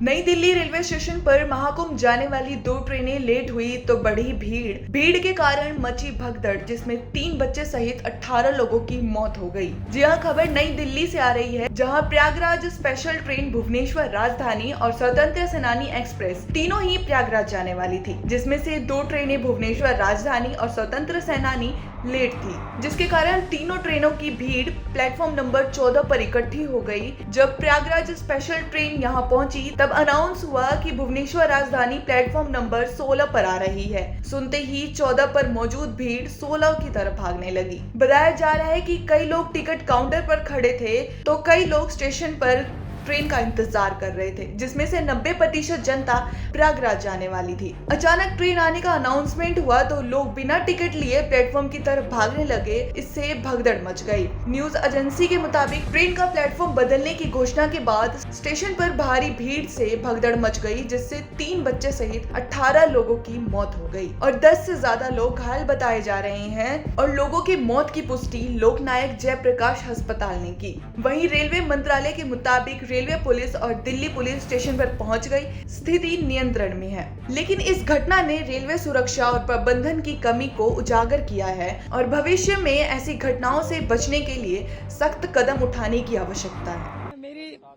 नई Delhi railway station पर महाकुंभ जाने वाली 2 ट्रेनें लेट हुई तो बढ़ी भीड़ के कारण मची भगदड़, जिसमें 3 बच्चे सहित 18 लोगों की मौत हो गई। जी हां, खबर नई दिल्ली से आ रही है, जहां प्रयागराज स्पेशल ट्रेन भुवनेश्वर राजधानी और स्वतंत्र सेनानी एक्सप्रेस तीनों ही प्रयागराज जाने वाली थी, जिसमें से 2 ट्रेनें भुवनेश्वर राजधानी और स्वतंत्र सेनानी लेट थी, जिसके कारण तीनों ट्रेनों की भीड़ प्लेटफॉर्म नंबर 14 पर इकट्ठी हो गई। जब प्रयागराज स्पेशल ट्रेन यहां पहुंची तब अनाउंस हुआ कि भुवनेश्वर राजधानी प्लेटफॉर्म नंबर 16 पर आ रही है। सुनते ही 14 पर मौजूद भीड़ 16 की तरफ भागने लगी। बताया जा रहा है कि कई लोग टिकट काउंटर पर खड़े थे तो कई लोग स्टेशन पर ट्रेन का इंतजार कर रहे थे, जिसमें से 90% जनता प्रयागराज जाने वाली थी। अचानक ट्रेन आने का अनाउंसमेंट हुआ तो लोग बिना टिकट लिए प्लेटफॉर्म की तरफ भागने लगे। इससे भगदड़ मच गई। न्यूज एजेंसी के मुताबिक ट्रेन का प्लेटफॉर्म बदलने की घोषणा के बाद स्टेशन पर भारी भीड़ से भगदड़ मच गई, जिससे 3 बच्चे सहित 18 लोगों की मौत हो गई और 10 से ज्यादा लोग घायल बताए जा रहे हैं। और लोगों की मौत की पुष्टि लोकनायक जयप्रकाश अस्पताल ने की। वहीं रेलवे मंत्रालय के मुताबिक रेलवे पुलिस और दिल्ली पुलिस स्टेशन पर पहुंच गई। स्थिति नियंत्रण में है, लेकिन इस घटना ने रेलवे सुरक्षा और प्रबंधन की कमी को उजागर किया है और भविष्य में ऐसी घटनाओं से बचने के लिए सख्त कदम उठाने की आवश्यकता है।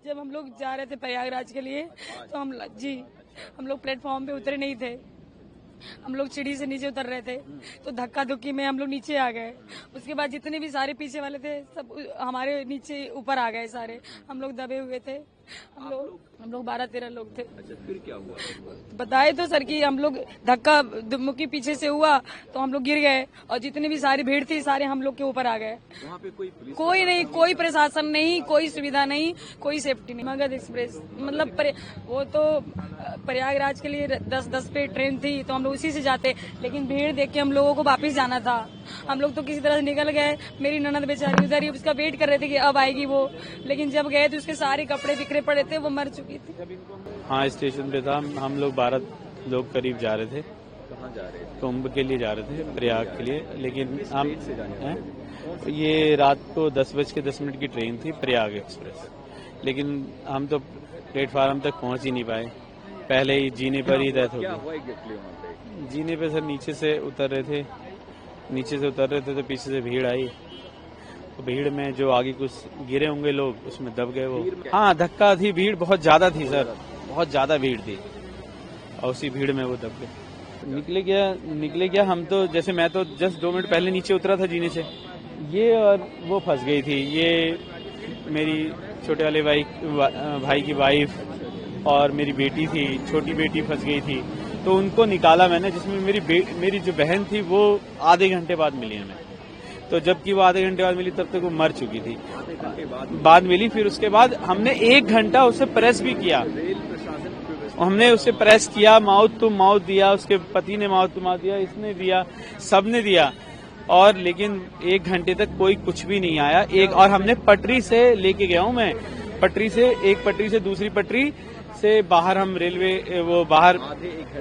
जब हम लोग जा रहे थे प्रयागराज के लिए तो हम लोग प्लेटफॉर्म पे उतरे नहीं थे। हम लोग सीढ़ी से नीचे उतर रहे थे तो धक्का धुक्की में हम लोग नीचे आ गए। उसके बाद जितने भी सारे पीछे वाले थे सब हमारे नीचे ऊपर आ गए सारे। हम लोग दबे हुए थे। हम लोग 12-13 लोग थे। अच्छा, फिर क्या हुआ? बताए तो सर कि हम लोग धक्का मुक्की पीछे से हुआ तो हम लोग गिर गए और जितनी भी सारी भीड़ थी सारे हम लोग के ऊपर आ गए। वहाँ पे कोई नहीं, कोई प्रशासन नहीं, कोई सुविधा नहीं, कोई सेफ्टी नहीं। मगध एक्सप्रेस मतलब वो तो प्रयागराज के लिए 10-10 पे ट्रेन थी तो हम लोग उसी से जाते, लेकिन भीड़ देख के हम लोगों को वापस जाना था। हम लोग तो किसी तरह से निकल गए। मेरी ननद बेचारी उधर ही उसका वेट कर रहे थे कि अब आएगी वो, लेकिन जब गए तो उसके सारे कपड़े बिखरे पड़े थे, वो मर चुकी थी। हाँ, स्टेशन पे था। हम लोग 12 लोग करीब जा रहे थे। कहाँ जा रहे थे? कुंभ के लिए जा रहे थे, प्रयाग के लिए। लेकिन हम से जाने ये रात को 10:10 की ट्रेन थी, प्रयाग एक्सप्रेस। लेकिन हम तो प्लेटफार्म तक पहुंच ही नहीं पाए। पहले ही जीने पर ही डेथ हो गई। जीने पे सर नीचे से उतर रहे थे तो पीछे से भीड़ आई। तो भीड़ में जो आगे कुछ गिरे होंगे लोग, उसमें दब गए वो। हाँ, धक्का थी, भीड़ बहुत ज्यादा थी सर, बहुत ज्यादा भीड़ थी और उसी भीड़ में वो दब गए। निकले क्या हम तो, जैसे मैं तो जस्ट 2 मिनट पहले नीचे उतरा था जीने से, ये और वो फंस गई थी। ये मेरी छोटे वाले भाई की वाइफ और मेरी बेटी थी, छोटी बेटी फंस गई थी। तो उनको निकाला मैंने, जिसमें मेरी जो बहन थी वो आधे घंटे बाद मिली हमें। तो जबकि वो आधे घंटे बाद मिली तब तक वो मर चुकी थी। आधे घंटे बाद मिली। फिर उसके बाद हमने 1 घंटा उसे प्रेस भी किया। हमने उसे प्रेस किया, माउथ टू माउथ दिया, उसके पति ने माउथ टू माउथ दिया, इसने दिया, सबने दिया, और लेकिन 1 घंटे तक कोई कुछ भी नहीं आया। और हमने पटरी से लेके गया हूँ मैं, एक पटरी से दूसरी पटरी से बाहर हम रेलवे वो बाहर